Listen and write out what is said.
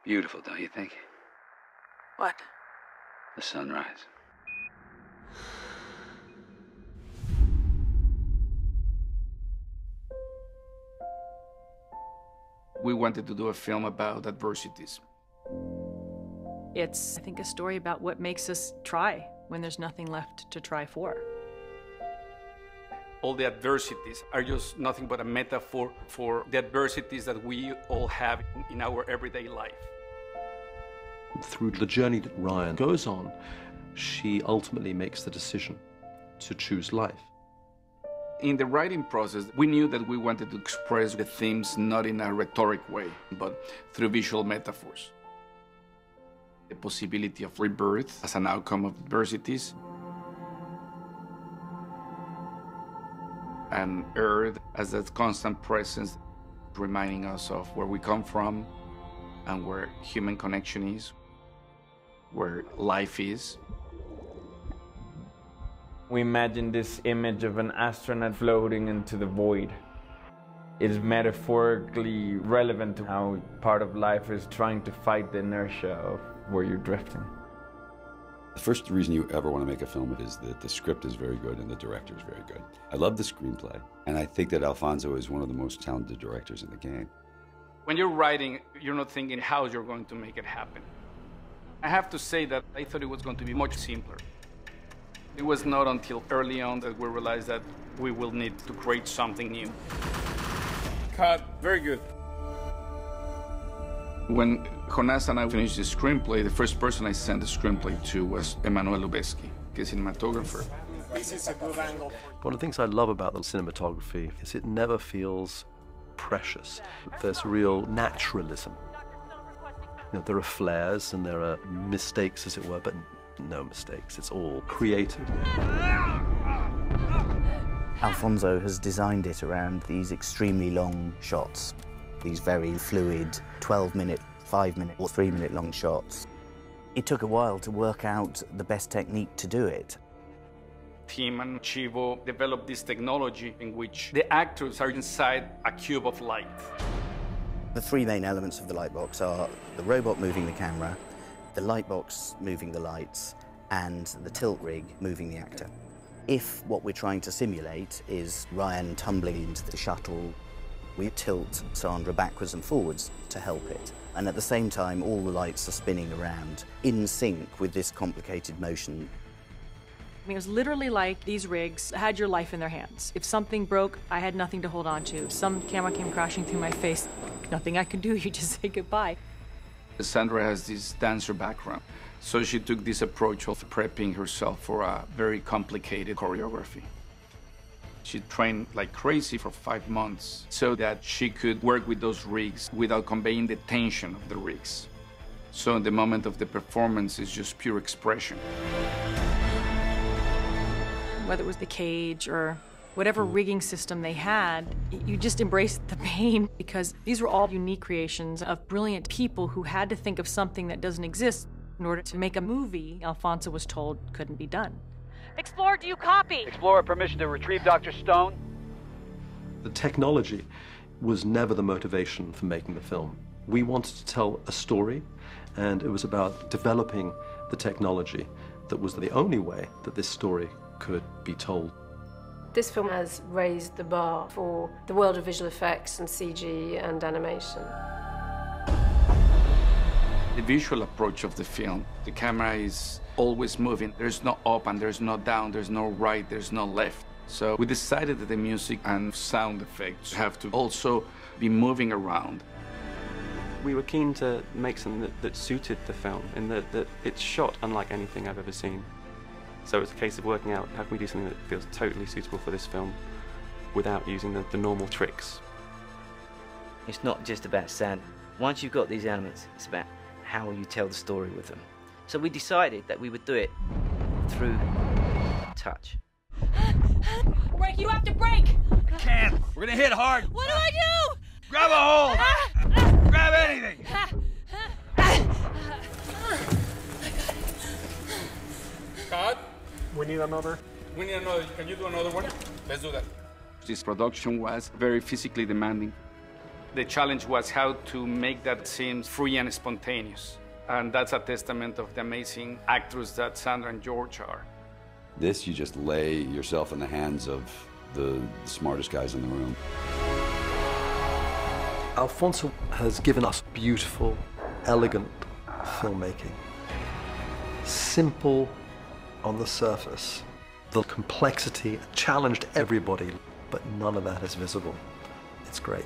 Beautiful, don't you think? What? The sunrise. We wanted to do a film about adversities. It's, I think, a story about what makes us try when there's nothing left to try for. All the adversities are just nothing but a metaphor for the adversities that we all have in our everyday life. Through the journey that Ryan goes on, she ultimately makes the decision to choose life. In the writing process, we knew that we wanted to express the themes not in a rhetoric way, but through visual metaphors. The possibility of rebirth as an outcome of adversities, and Earth as that constant presence, reminding us of where we come from and where human connection is, where life is. We imagine this image of an astronaut floating into the void. It is metaphorically relevant to how part of life is trying to fight the inertia of where you're drifting. The first reason you ever want to make a film is that the script is very good and the director is very good. I love the screenplay, and I think that Alfonso is one of the most talented directors in the game. When you're writing, you're not thinking how you're going to make it happen. I have to say that I thought it was going to be much simpler. It was not until early on that we realized that we will need to create something new. Cut. Very good. When Jonas and I finished the screenplay, the first person I sent the screenplay to was Emanuel Lubezki, the cinematographer. This is a good angle. One of the things I love about the cinematography is it never feels precious. There's real naturalism. You know, there are flares and there are mistakes, as it were, but no mistakes. It's all creative. Alfonso has designed it around these extremely long shots, these very fluid 12-minute, 5-minute or 3-minute long shots. It took a while to work out the best technique to do it. Tim and Chivo developed this technology in which the actors are inside a cube of light. The three main elements of the light box are the robot moving the camera, the light box moving the lights, and the tilt rig moving the actor. If what we're trying to simulate is Ryan tumbling into the shuttle, we tilt Sandra backwards and forwards to help it. And at the same time, all the lights are spinning around in sync with this complicated motion. I mean, it was literally like these rigs had your life in their hands. If something broke, I had nothing to hold on to. If some camera came crashing through my face, nothing I could do, you just say goodbye. Sandra has this dancer background, so she took this approach of prepping herself for a very complicated choreography. She trained like crazy for 5 months so that she could work with those rigs without conveying the tension of the rigs. So in the moment of the performance, it's just pure expression. Whether it was the cage or whatever rigging system they had, you just embraced the pain because these were all unique creations of brilliant people who had to think of something that doesn't exist in order to make a movie Alfonso was told couldn't be done. Explorer, do you copy? Explorer, permission to retrieve Dr. Stone. The technology was never the motivation for making the film. We wanted to tell a story, and it was about developing the technology that was the only way that this story could be told. This film has raised the bar for the world of visual effects and CG and animation. The visual approach of the film, the camera is always moving. There's no up and there's no down, there's no right, there's no left. So we decided that the music and sound effects have to also be moving around. We were keen to make something that suited the film, in that it's shot unlike anything I've ever seen. So it's a case of working out how can we do something that feels totally suitable for this film without using the normal tricks. It's not just about sound. Once you've got these elements, it's about how you tell the story with them. So we decided that we would do it through touch. Break, you have to break! I can't. We're gonna hit hard. What do I do? Grab a hold. Grab anything. Cut. We need another. We need another. Can you do another one? Let's do that. This production was very physically demanding. The challenge was how to make that seem free and spontaneous. And that's a testament of the amazing actors that Sandra and George are. This, you just lay yourself in the hands of the smartest guys in the room. Alfonso has given us beautiful, elegant filmmaking. Simple on the surface. The complexity challenged everybody, but none of that is visible. It's great.